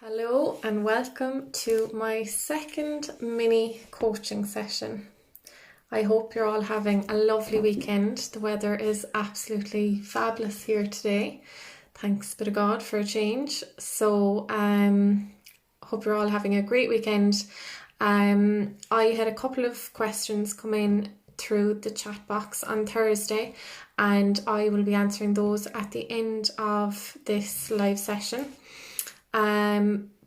Hello and welcome to my second mini coaching session. I hope you're all having a lovely weekend. The weather is absolutely fabulous here today. Thanks be to God for a change. So hope you're all having a great weekend. I had a couple of questions come in through the chat box on Thursday, and I will be answering those at the end of this live session.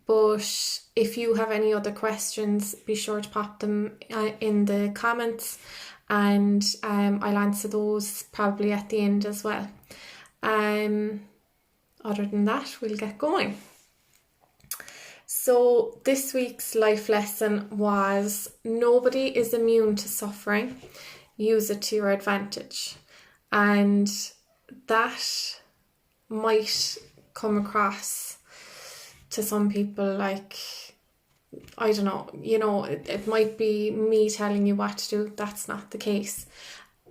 But if you have any other questions, be sure to pop them in the comments, and I'll answer those probably at the end as well. Other than that, we'll get going. So this week's life lesson was: nobody is immune to suffering. Use it to your advantage. And that might come across to some people like, I don't know, it might be me telling you what to do. That's not the case.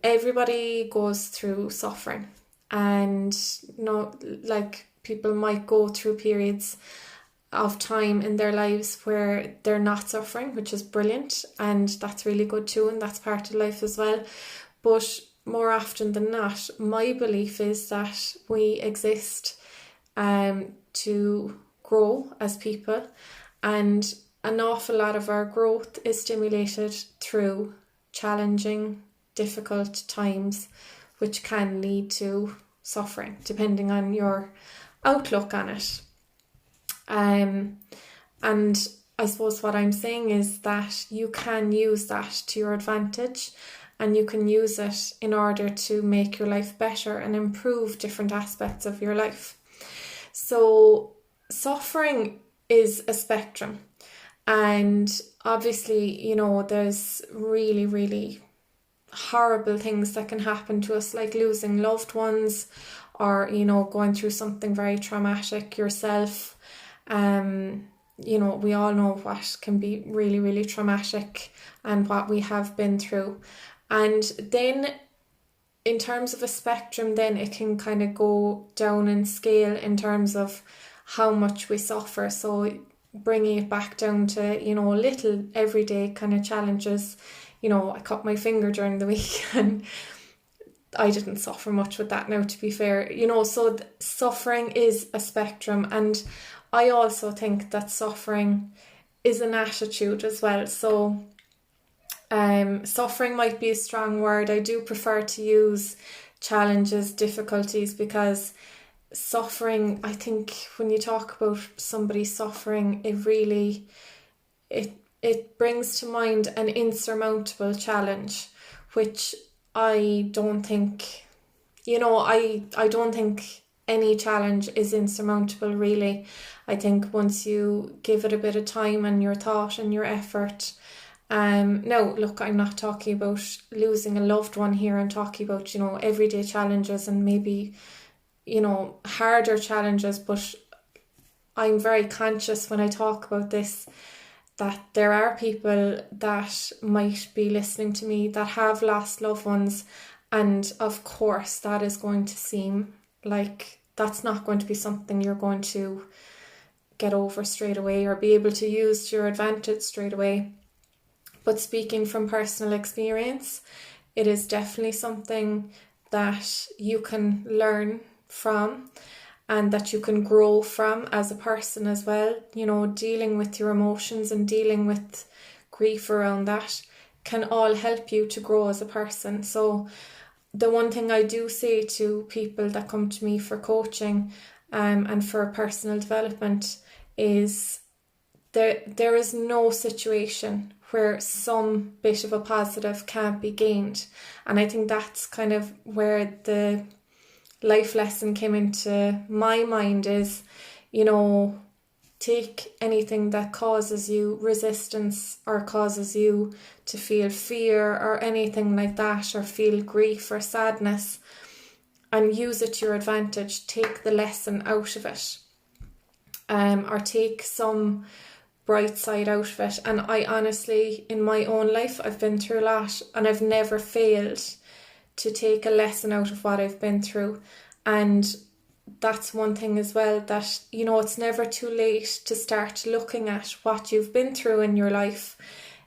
Everybody goes through suffering, and people might go through periods of time in their lives where they're not suffering, which is brilliant, and that's really good too, and that's part of life as well. But more often than not, my belief is that we exist to grow as people, and an awful lot of our growth is stimulated through challenging, difficult times, which can lead to suffering depending on your outlook on it. And I suppose what I'm saying is that you can use that to your advantage, and you can use it in order to make your life better and improve different aspects of your life. So suffering is a spectrum, and obviously, there's really, really horrible things that can happen to us, like losing loved ones, or, going through something very traumatic yourself. We all know what can be really, really traumatic and what we have been through. And then in terms of a spectrum, then it can kind of go down in scale in terms of how much we suffer. So bringing it back down to, little everyday kind of challenges. I cut my finger during the week and I didn't suffer much with that now, to be fair. So suffering is a spectrum, and I also think that suffering is an attitude as well. So suffering might be a strong word. I do prefer to use challenges, difficulties, because suffering, I think when you talk about somebody suffering, it brings to mind an insurmountable challenge, which I don't think, I don't think any challenge is insurmountable, really. I think once you give it a bit of time and your thought and your effort. Now, look, I'm not talking about losing a loved one here. I'm talking about, everyday challenges and maybe, harder challenges. But I'm very conscious when I talk about this that there are people that might be listening to me that have lost loved ones. And of course, that is going to seem like that's not going to be something you're going to get over straight away or be able to use to your advantage straight away. But speaking from personal experience, it is definitely something that you can learn from and that you can grow from as a person as well. Dealing with your emotions and dealing with grief around that can all help you to grow as a person. So the one thing I do say to people that come to me for coaching and for personal development is there is no situation where some bit of a positive can't be gained. And I think that's kind of where the life lesson came into my mind is, take anything that causes you resistance or causes you to feel fear or anything like that, or feel grief or sadness, and use it to your advantage. Take the lesson out of it, or take some bright side out of it. And I honestly, in my own life, I've been through a lot, and I've never failed to take a lesson out of what I've been through. And that's one thing as well, that, you know, it's never too late to start looking at what you've been through in your life.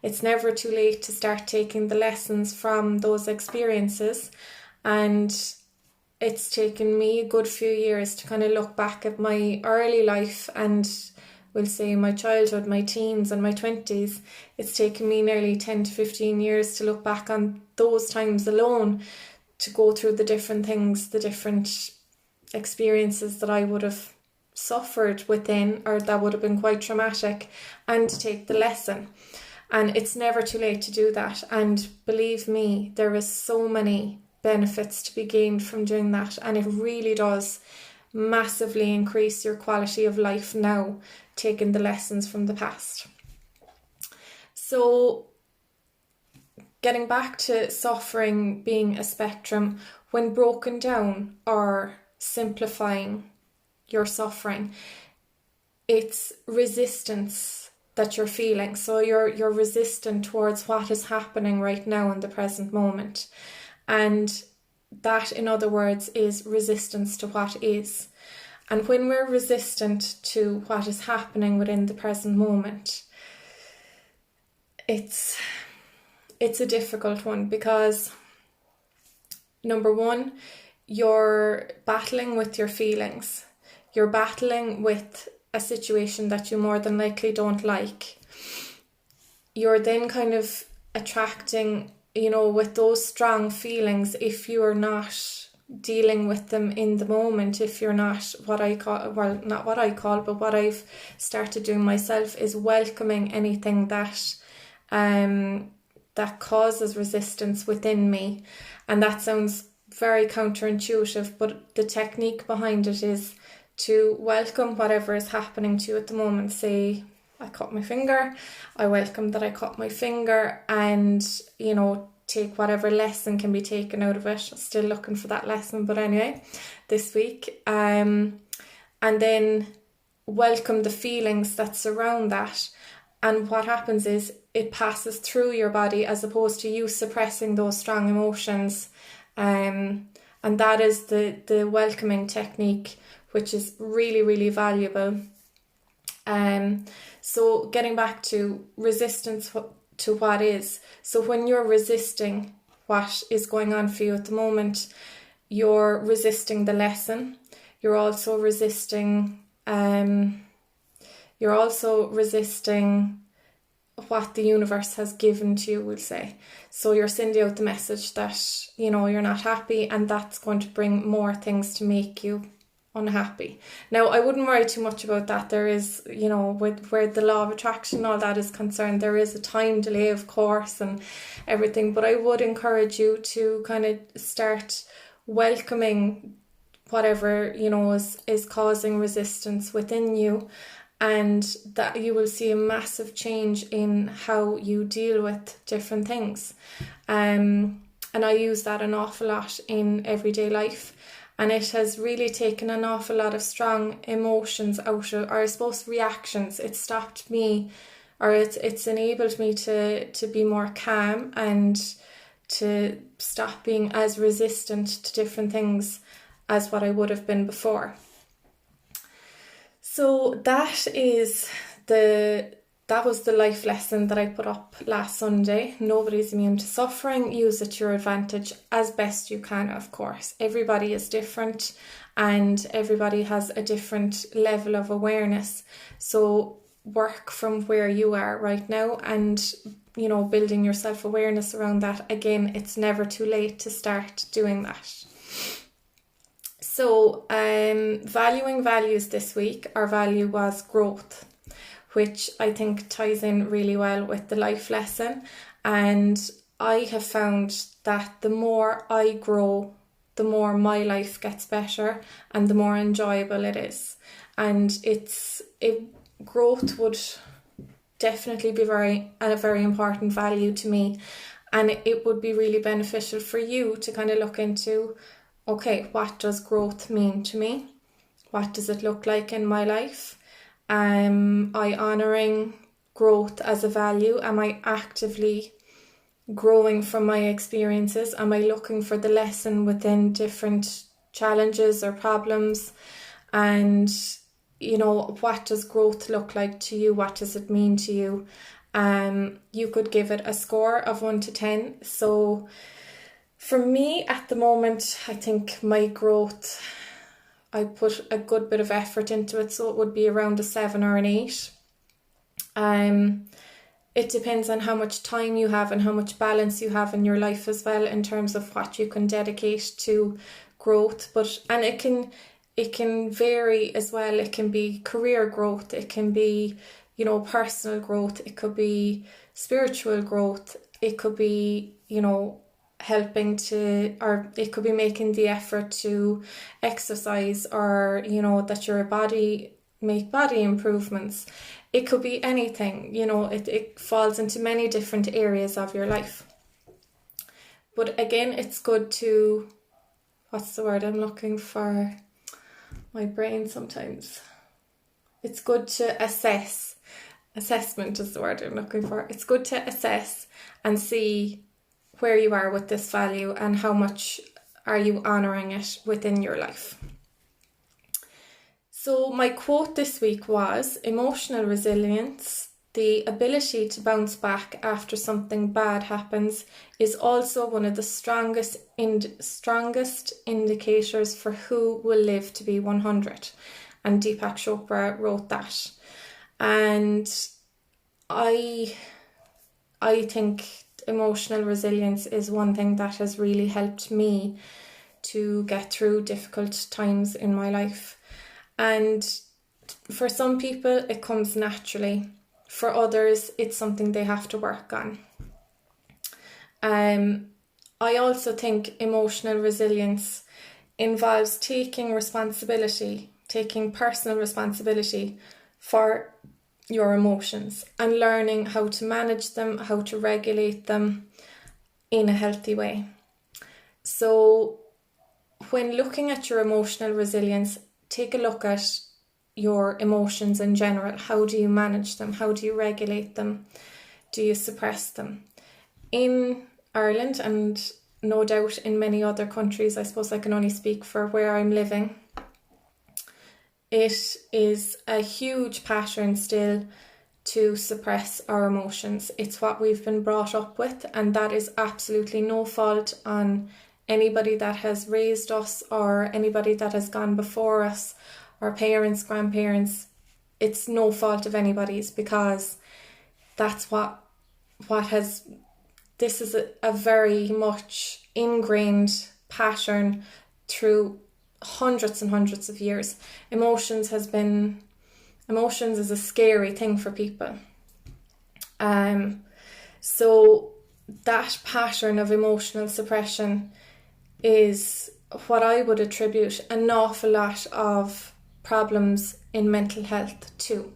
It's never too late to start taking the lessons from those experiences. And it's taken me a good few years to kind of look back at my early life, and we'll say my childhood, my teens and my 20s. It's taken me nearly 10 to 15 years to look back on those times alone, to go through the different things, the different experiences that I would have suffered within, or that would have been quite traumatic, and to take the lesson. And it's never too late to do that. And believe me, there is so many benefits to be gained from doing that. And it really does massively increase your quality of life now, taking the lessons from the past. So getting back to suffering being a spectrum, when broken down or simplifying your suffering, it's resistance that you're feeling. So you're resistant towards what is happening right now in the present moment. And that, in other words, is resistance to what is. And when we're resistant to what is happening within the present moment, it's a difficult one, because number one, you're battling with your feelings. You're battling with a situation that you more than likely don't like. You're then kind of attracting, you know, with those strong feelings, if you're not dealing with them in the moment, if you're not what I've started doing myself is welcoming anything that that causes resistance within me. And that sounds very counterintuitive, but the technique behind it is to welcome whatever is happening to you at the moment. Say, I cut my finger, I welcome that I cut my finger, and, you know, take whatever lesson can be taken out of it. Still looking for that lesson, but anyway, this week. And then welcome the feelings that surround that. And what happens is it passes through your body, as opposed to you suppressing those strong emotions. And that is the welcoming technique, which is really, really valuable. So getting back to resistance to what is. So when you're resisting what is going on for you at the moment, you're resisting the lesson. You're also resisting what the universe has given to you, we'll say. So you're sending out the message that, you know, you're not happy, and that's going to bring more things to make you unhappy. Now, I wouldn't worry too much about that. There is, you know, with where the law of attraction and all that is concerned, there is a time delay, of course, and everything. But I would encourage you to kind of start welcoming whatever, you know, is causing resistance within you, and that you will see a massive change in how you deal with different things. And I use that an awful lot in everyday life. And it has really taken an awful lot of strong emotions out of, or I suppose reactions. It stopped me, or it's enabled me to be more calm, and to stop being as resistant to different things as what I would have been before. So that was the life lesson that I put up last Sunday. Nobody's immune to suffering. Use it to your advantage as best you can, of course. Everybody is different, and everybody has a different level of awareness. So work from where you are right now, and, you know, building your self-awareness around that. Again, it's never too late to start doing that. So valuing values this week, our value was growth, which I think ties in really well with the life lesson. And I have found that the more I grow, the more my life gets better, and the more enjoyable it is. And growth would definitely be a very important value to me. And it would be really beneficial for you to kind of look into, okay, what does growth mean to me? What does it look like in my life? Am I honouring growth as a value? Am I actively growing from my experiences? Am I looking for the lesson within different challenges or problems, and what does growth look like to you? What does it mean to you? You could give it a score of 1 to 10. So for me at the moment, I think my growth, I put a good bit of effort into it, so it would be around a 7 or an 8. It depends on how much time you have and how much balance you have in your life as well, in terms of what you can dedicate to growth. And it can vary as well. It can be career growth, it can be personal growth, it could be spiritual growth, it could be helping to, or it could be making the effort to exercise, or that your body make body improvements. It could be anything. It falls into many different areas of your life. But again, it's good to, what's the word I'm looking for? My brain sometimes. It's good to assess. Assessment is the word I'm looking for. It's good to assess and see where you are with this value and how much are you honouring it within your life. So my quote this week was, emotional resilience, the ability to bounce back after something bad happens, is also one of the strongest indicators for who will live to be 100. And Deepak Chopra wrote that. And I think emotional resilience is one thing that has really helped me to get through difficult times in my life. And for some people, it comes naturally. For others, it's something they have to work on. I also think emotional resilience involves taking personal responsibility for your emotions and learning how to manage them, how to regulate them in a healthy way. So when looking at your emotional resilience, take a look at your emotions in general. How do you manage them? How do you regulate them? Do you suppress them? In Ireland, and no doubt in many other countries, I suppose I can only speak for where I'm living, it is a huge pattern still to suppress our emotions. It's what we've been brought up with, and that is absolutely no fault on anybody that has raised us or anybody that has gone before us, our parents, grandparents. It's no fault of anybody's, because that's this is a very much ingrained pattern through hundreds and hundreds of years. Emotions is a scary thing for people. So that pattern of emotional suppression is what I would attribute an awful lot of problems in mental health to,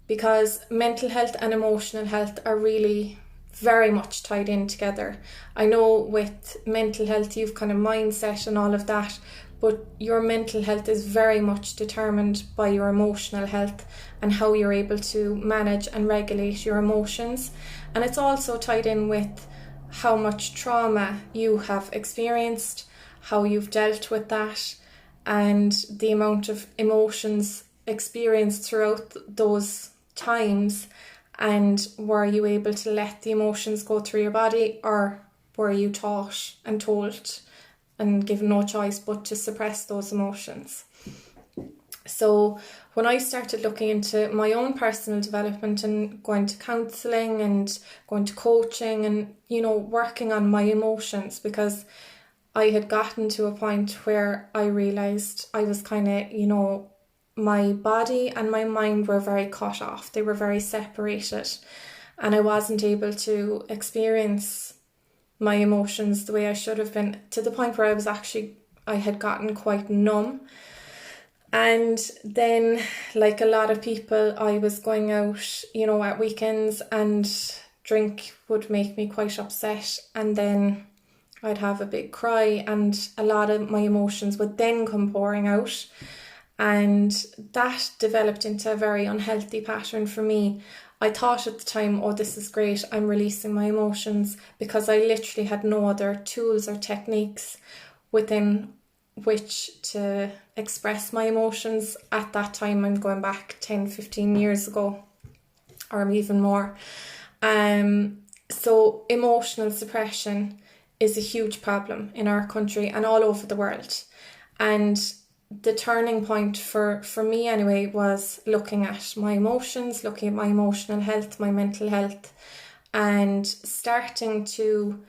because mental health and emotional health are really very much tied in together. I know with mental health you've kind of mindset and all of that, but your mental health is very much determined by your emotional health and how you're able to manage and regulate your emotions. And it's also tied in with how much trauma you have experienced, how you've dealt with that, and the amount of emotions experienced throughout those times. And were you able to let the emotions go through your body, or were you taught and told and given no choice but to suppress those emotions? So when I started looking into my own personal development and going to counselling and going to coaching and, working on my emotions, because I had gotten to a point where I realised I was kind of, my body and my mind were very cut off. They were very separated, and I wasn't able to experience my emotions the way I should have been, to the point where I had gotten quite numb. And then, like a lot of people, I was going out, at weekends, and drink would make me quite upset, and then I'd have a big cry, and a lot of my emotions would then come pouring out. And that developed into a very unhealthy pattern for me. I thought at the time, oh, this is great, I'm releasing my emotions, because I literally had no other tools or techniques within which to express my emotions at that time. I'm going back 10-15 years ago, or even more. So emotional suppression is a huge problem in our country and all over the world. And the turning point for me anyway was looking at my emotions, looking at my emotional health, my mental health, and starting to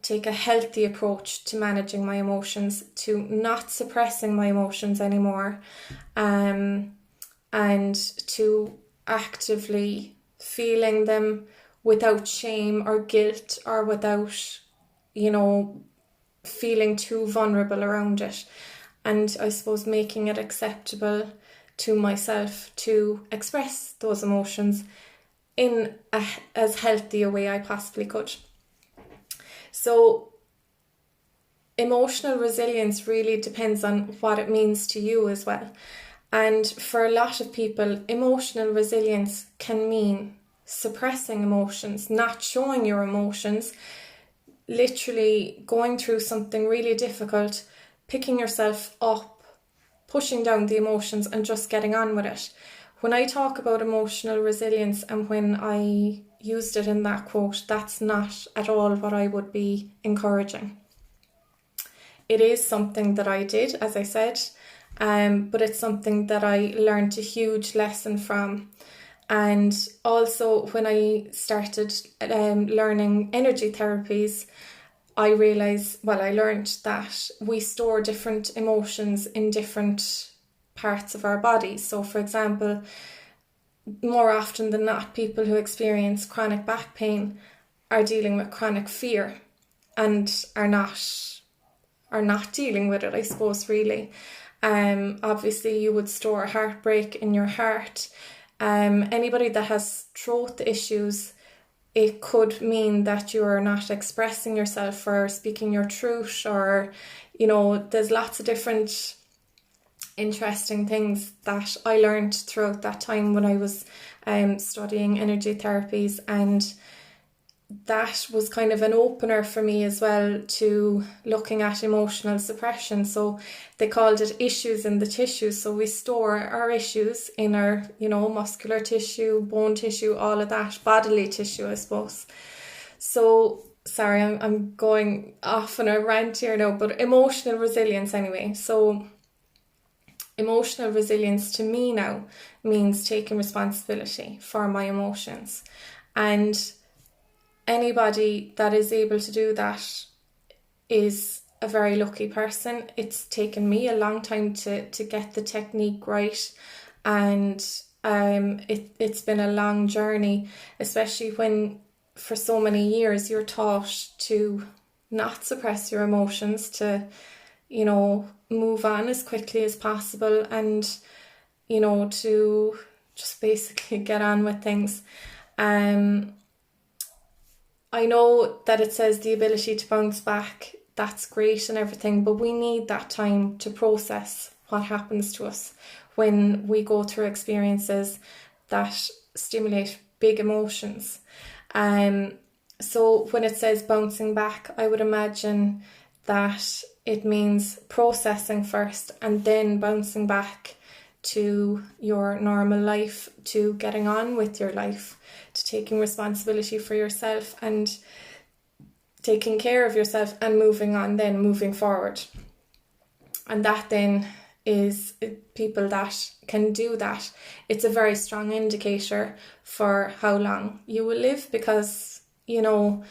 take a healthy approach to managing my emotions, to not suppressing my emotions anymore, and to actively feeling them without shame or guilt, or without, feeling too vulnerable around it. And I suppose making it acceptable to myself to express those emotions in as healthy a way I possibly could. So emotional resilience really depends on what it means to you as well. And for a lot of people, emotional resilience can mean suppressing emotions, not showing your emotions, literally going through something really difficult, picking yourself up, pushing down the emotions and just getting on with it. When I talk about emotional resilience and when I used it in that quote, that's not at all what I would be encouraging. It is something that I did, as I said, but it's something that I learned a huge lesson from. And also when I started learning energy therapies, I learned that we store different emotions in different parts of our body. So for example, more often than not, people who experience chronic back pain are dealing with chronic fear and are not dealing with it, I suppose, really. Obviously you would store heartbreak in your heart. Anybody that has throat issues, it could mean that you're not expressing yourself or speaking your truth, or, there's lots of different interesting things that I learned throughout that time when I was studying energy therapies, and that was kind of an opener for me as well to looking at emotional suppression. So they called it issues in the tissue. So we store our issues in our, muscular tissue, bone tissue, all of that, bodily tissue, I suppose. So, sorry, I'm going off on a rant here now, but emotional resilience anyway. So emotional resilience to me now means taking responsibility for my emotions. And anybody that is able to do that is a very lucky person. It's taken me a long time to get the technique right, and it's been a long journey, especially when for so many years you're taught to not suppress your emotions, to move on as quickly as possible, and to just basically get on with things. I know that it says the ability to bounce back, that's great and everything, but we need that time to process what happens to us when we go through experiences that stimulate big emotions. So when it says bouncing back, I would imagine that it means processing first and then bouncing back to your normal life, to getting on with your life, to taking responsibility for yourself and taking care of yourself and moving forward. And that then is people that can do that. It's a very strong indicator for how long you will live, because you're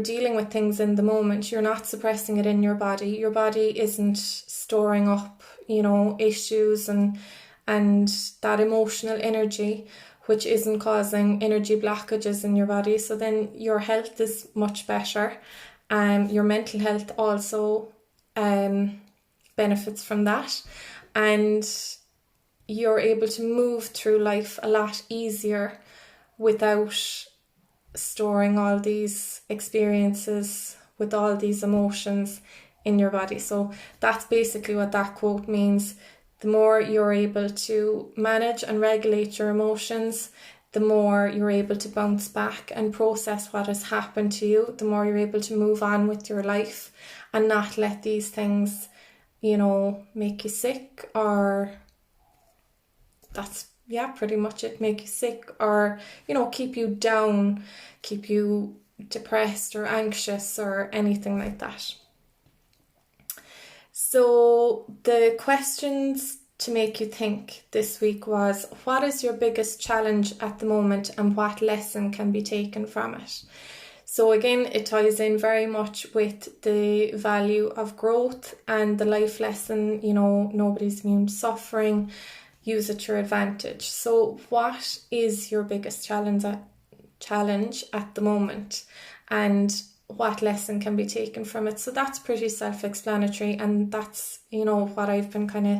dealing with things in the moment. You're not suppressing it in your body. Your body isn't storing up issues and that emotional energy, which isn't causing energy blockages in your body. So then your health is much better. Your mental health also benefits from that, and you're able to move through life a lot easier without storing all these experiences with all these emotions in your body. So that's basically what that quote means. The more you're able to manage and regulate your emotions, the more you're able to bounce back and process what has happened to you, the more you're able to move on with your life and not let these things, make you sick, or that's, pretty much it, make you sick, or, keep you down, keep you depressed or anxious or anything like that. So the questions to make you think this week was, what is your biggest challenge at the moment and what lesson can be taken from it? So again, it ties in very much with the value of growth and the life lesson, nobody's immune to suffering, use it to your advantage. So what is your biggest challenge at the moment, and what lesson can be taken from it? So that's pretty self-explanatory, and that's, what I've been kind of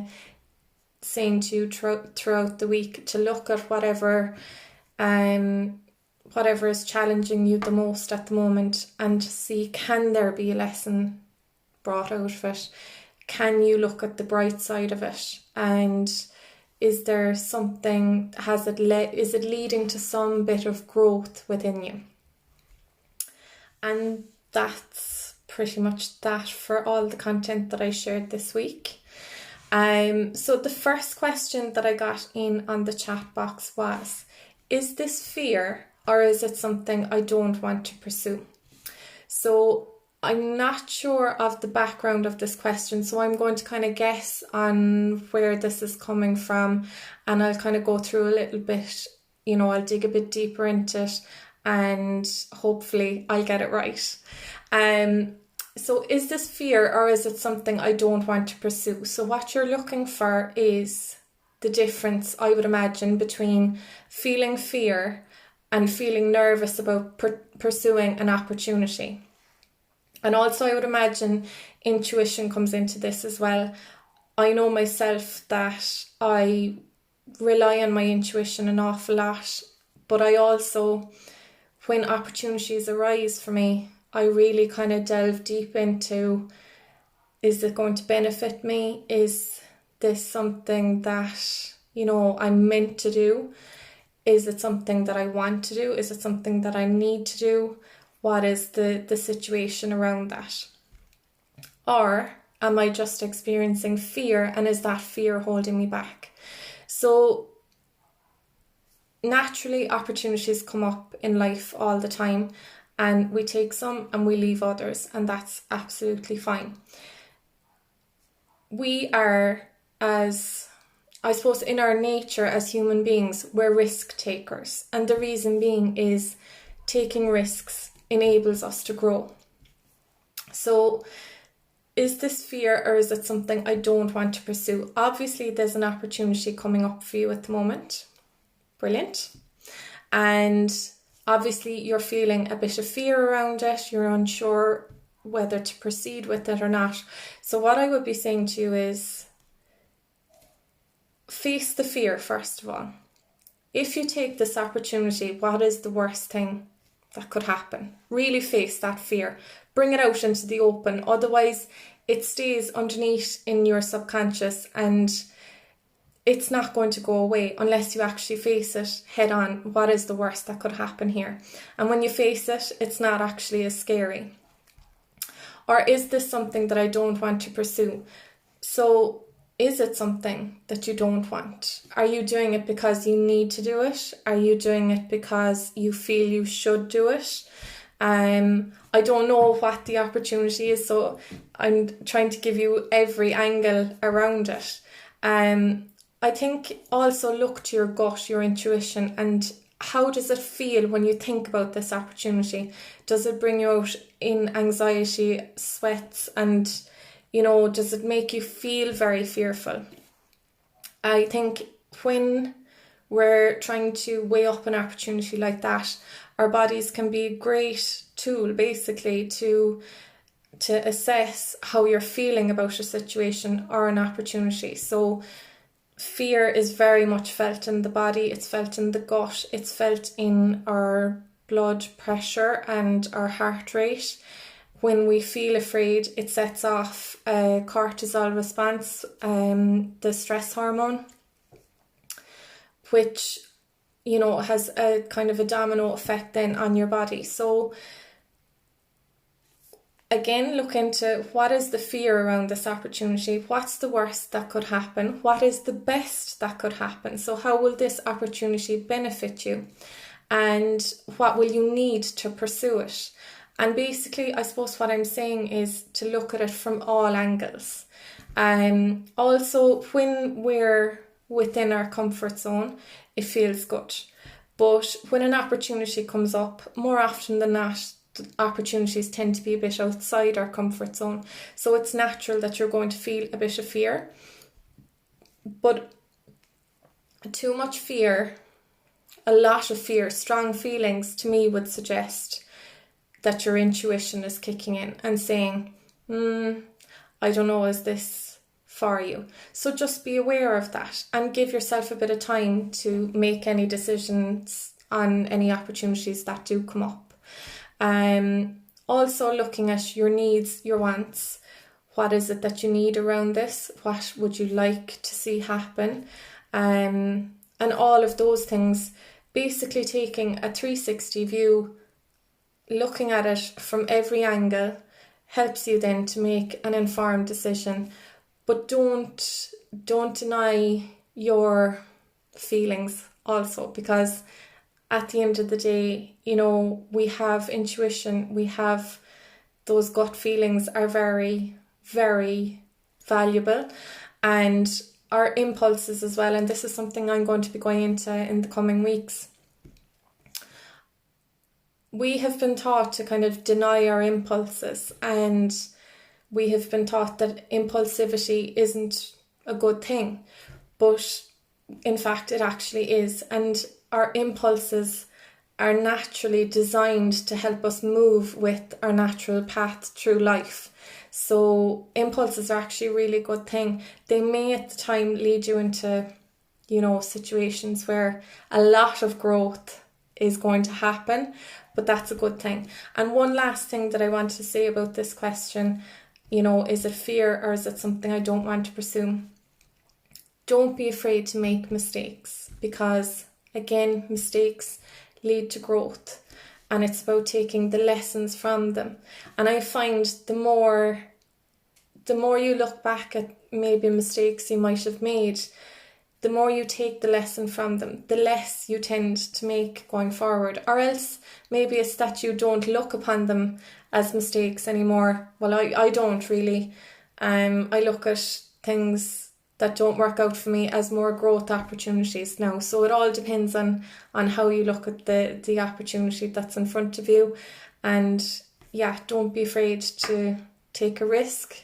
saying to you throughout the week, to look at whatever is challenging you the most at the moment and see, can there be a lesson brought out of it? Can you look at the bright side of it? And is there something, is it leading to some bit of growth within you? And that's pretty much that for all the content that I shared this week. So the first question that I got in on the chat box was, is this fear or is it something I don't want to pursue? So I'm not sure of the background of this question, so I'm going to kind of guess on where this is coming from, and I'll kind of go through a little bit, I'll dig a bit deeper into it and hopefully I'll get it right. So is this fear or is it something I don't want to pursue? So what you're looking for is the difference, I would imagine, between feeling fear and feeling nervous about pursuing an opportunity. And also I would imagine intuition comes into this as well. I know myself that I rely on my intuition an awful lot, but I also, when opportunities arise for me, I really kind of delve deep into, is it going to benefit me? Is this something that, I'm meant to do? Is it something that I want to do? Is it something that I need to do? What is the situation around that? Or am I just experiencing fear, and is that fear holding me back? So naturally, opportunities come up in life all the time, and we take some and we leave others, and that's absolutely fine. We are, as I suppose, in our nature as human beings, we're risk takers. And the reason being is taking risks enables us to grow. So is this fear or is it something I don't want to pursue? Obviously, there's an opportunity coming up for you at the moment. Brilliant. And obviously, you're feeling a bit of fear around it. You're unsure whether to proceed with it or not. So what I would be saying to you is, face the fear first of all. If you take this opportunity, what is the worst thing that could happen? Really face that fear. Bring it out into the open. Otherwise, it stays underneath in your subconscious and it's not going to go away unless you actually face it head on. What is the worst that could happen here? And when you face it, it's not actually as scary. Or is this something that I don't want to pursue? So is it something that you don't want? Are you doing it because you need to do it? Are you doing it because you feel you should do it? I don't know what the opportunity is, so I'm trying to give you every angle around it. I think also look to your gut, your intuition, and how does it feel when you think about this opportunity? Does it bring you out in anxiety, sweats, and does it make you feel very fearful? I think when we're trying to weigh up an opportunity like that, our bodies can be a great tool basically to assess how you're feeling about a situation or an opportunity. So fear is very much felt in the body, it's felt in the gut, it's felt in our blood pressure and our heart rate. When we feel afraid, it sets off a cortisol response, the stress hormone, which has a kind of a domino effect then on your body. So again, look into what is the fear around this opportunity, what's the worst that could happen, what is the best that could happen. So how will this opportunity benefit you, and what will you need to pursue it? And basically, I suppose what I'm saying is to look at it from all angles. Also, when we're within our comfort zone, it feels good. But when an opportunity comes up, more often than not, opportunities tend to be a bit outside our comfort zone. So it's natural that you're going to feel a bit of fear. But too much fear, a lot of fear, strong feelings, to me would suggest that your intuition is kicking in and saying, I don't know, is this for you? So just be aware of that and give yourself a bit of time to make any decisions on any opportunities that do come up. Also looking at your needs, your wants. What is it that you need around this? What would you like to see happen? And all of those things, basically taking a 360 view, looking at it from every angle, helps you then to make an informed decision. But don't deny your feelings also, because at the end of the day, we have intuition, we have those gut feelings are very, very valuable, and our impulses as well. And this is something I'm going to be going into in the coming weeks. We have been taught to kind of deny our impulses, and we have been taught that impulsivity isn't a good thing, but in fact it actually is. And our impulses are naturally designed to help us move with our natural path through life. So impulses are actually a really good thing. They may at the time lead you into, situations where a lot of growth is going to happen, but that's a good thing. And one last thing that I want to say about this question, is it fear or is it something I don't want to pursue? Don't be afraid to make mistakes, because again, mistakes lead to growth, and it's about taking the lessons from them. And I find the more you look back at maybe mistakes you might have made, the more you take the lesson from them, the less you tend to make going forward. Or else maybe it's that you don't look upon them as mistakes anymore. Well, I don't really. I look at things that don't work out for me as more growth opportunities now. So it all depends on how you look at the opportunity that's in front of you. And yeah, don't be afraid to take a risk.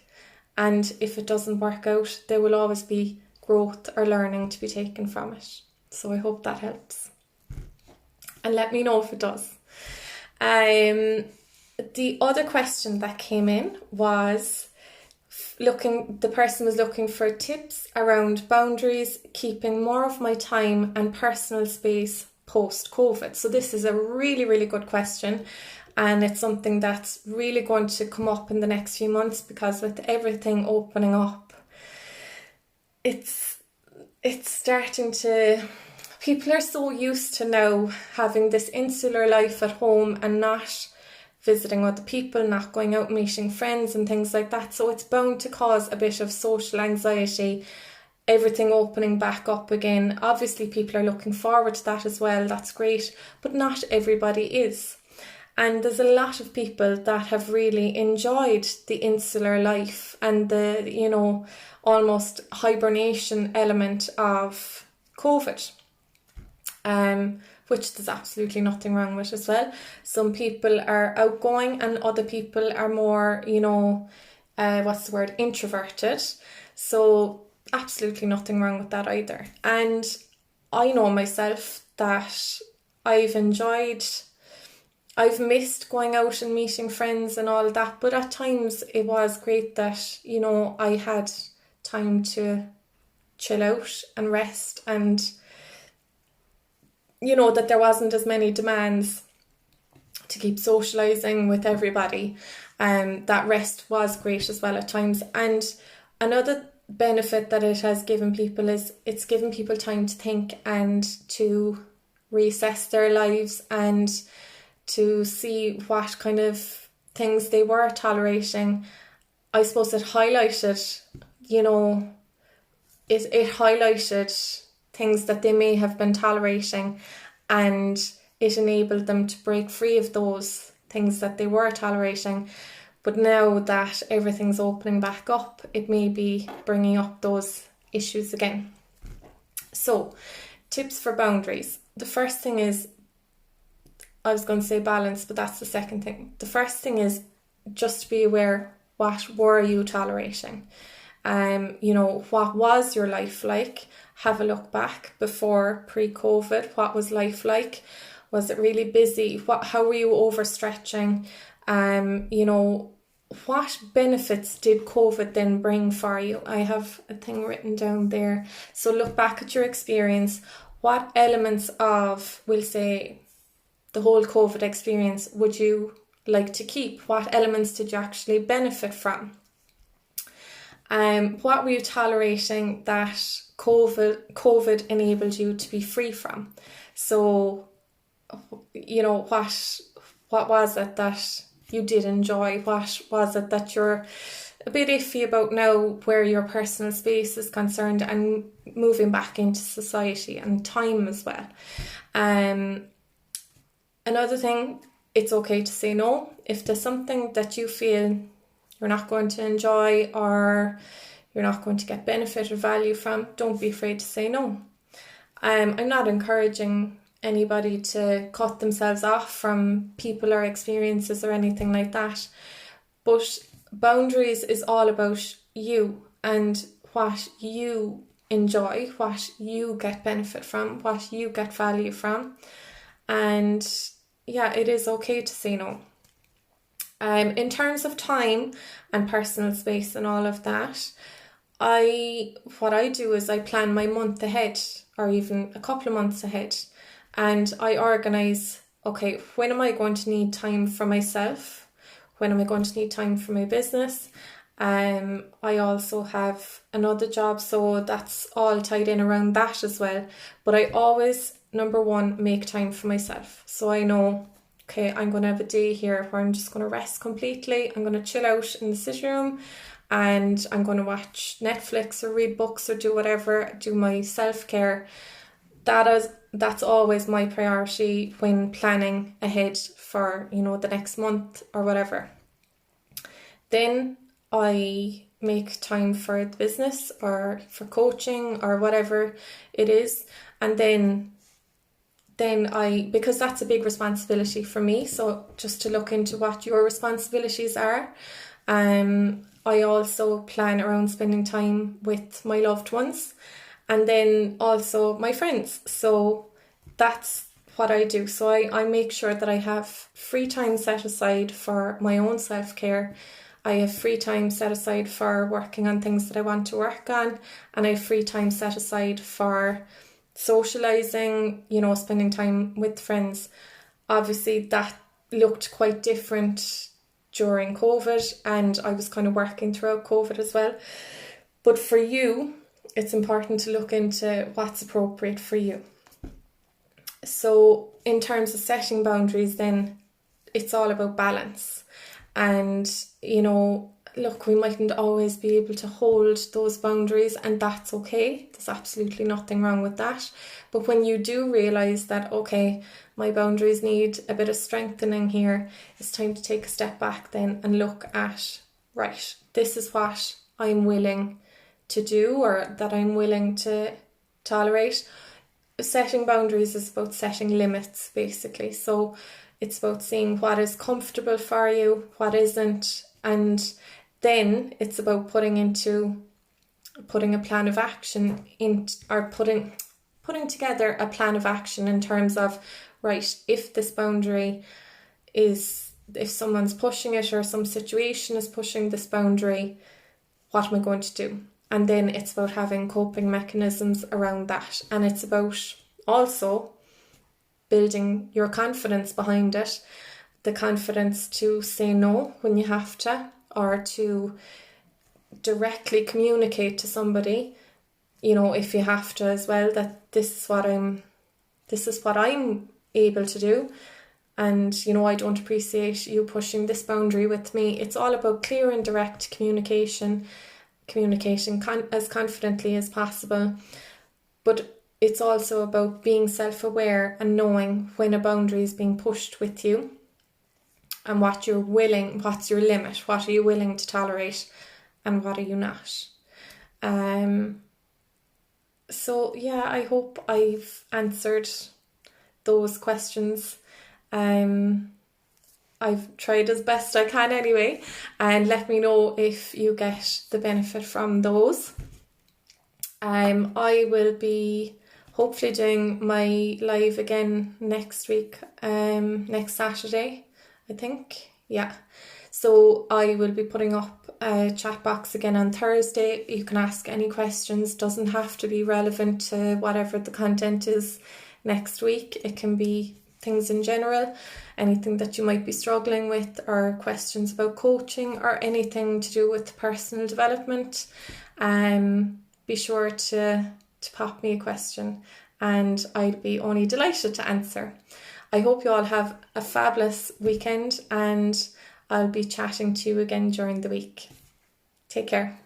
And if it doesn't work out, there will always be growth or learning to be taken from it. So I hope that helps. And let me know if it does. The other question that came in was the person was looking for tips around boundaries, keeping more of my time and personal space post-COVID. So this is a really, really good question. And it's something that's really going to come up in the next few months, because with everything opening up, it's starting to... People are so used to now having this insular life at home and not visiting other people, not going out meeting friends and things like that. So it's bound to cause a bit of social anxiety, everything opening back up again. Obviously people are looking forward to that as well, that's great, but not everybody is. And there's a lot of people that have really enjoyed the insular life and the, almost hibernation element of COVID. Which there's absolutely nothing wrong with as well. Some people are outgoing and other people are more, introverted. So absolutely nothing wrong with that either. And I know myself that I've missed going out and meeting friends and all that, but at times it was great that, I had time to chill out and rest, and that there wasn't as many demands to keep socialising with everybody. That rest was great as well at times. And another benefit that it has given people is it's given people time to think and to reassess their lives and to see what kind of things they were tolerating. I suppose it highlighted, it highlighted things that they may have been tolerating, and it enabled them to break free of those things that they were tolerating. But now that everything's opening back up, it may be bringing up those issues again. So, tips for boundaries. The first thing is, I was going to say balance, but that's the second thing. The first thing is just to be aware, what were you tolerating? What was your life like? Have a look back before pre-COVID. What was life like? Was it really busy? How were you overstretching? What benefits did COVID then bring for you? I have a thing written down there. So look back at your experience. What elements of, we'll say, the whole COVID experience would you like to keep? What elements did you actually benefit from? What were you tolerating that COVID enabled you to be free from? So, what was it that you did enjoy? What was it that you're a bit iffy about now, where your personal space is concerned and moving back into society and time as well? Another thing, it's okay to say no. If there's something that you feel you're not going to enjoy or you're not going to get benefit or value from, don't be afraid to say no. I'm not encouraging anybody to cut themselves off from people or experiences or anything like that. But boundaries is all about you and what you enjoy, what you get benefit from, what you get value from. And yeah, it is okay to say no. In terms of time and personal space and all of that, what I do is I plan my month ahead, or even a couple of months ahead, and I organise, okay, when am I going to need time for myself? When am I going to need time for my business? I also have another job, so that's all tied in around that as well. But I always, number one, make time for myself. So I know, okay, I'm going to have a day here where I'm just going to rest completely. I'm going to chill out in the sitting room and I'm going to watch Netflix or read books or do whatever, do my self-care. That's always my priority when planning ahead for, the next month or whatever. Then I make time for the business or for coaching or whatever it is. And then because that's a big responsibility for me, so just to look into what your responsibilities are. I also plan around spending time with my loved ones and then also my friends. So that's what I do. So I make sure that I have free time set aside for my own self-care. I have free time set aside for working on things that I want to work on, and I have free time set aside for socialising, spending time with friends. Obviously that looked quite different during COVID, and I was kind of working throughout COVID as well. But for you, it's important to look into what's appropriate for you. So in terms of setting boundaries, then it's all about balance. And, look, we mightn't always be able to hold those boundaries, and that's okay. There's absolutely nothing wrong with that. But when you do realise that, okay, my boundaries need a bit of strengthening here, it's time to take a step back then and look at, right, this is what I'm willing to do or that I'm willing to tolerate. Setting boundaries is about setting limits, basically. So it's about seeing what is comfortable for you, what isn't, and then it's about putting a plan of action putting together a plan of action in terms of, right, if this boundary if someone's pushing it or some situation is pushing this boundary, what am I going to do? And then it's about having coping mechanisms around that. And it's about also building your confidence behind it, the confidence to say no when you have to, or to directly communicate to somebody, if you have to as well, that this is what I'm this is what I'm able to do. And, I don't appreciate you pushing this boundary with me. It's all about clear and direct communication as confidently as possible. But it's also about being self-aware and knowing when a boundary is being pushed with you and what's your limit, what are you willing to tolerate and what are you not. So yeah, I hope I've answered those questions. I've tried as best I can anyway, and let me know if you get the benefit from those. I will be hopefully doing my live again next week, next Saturday, I think. Yeah. So I will be putting up a chat box again on Thursday. You can ask any questions. Doesn't have to be relevant to whatever the content is next week. It can be things in general, anything that you might be struggling with, or questions about coaching or anything to do with personal development. Be sure to pop me a question and I'd be only delighted to answer. I hope you all have a fabulous weekend and I'll be chatting to you again during the week. Take care.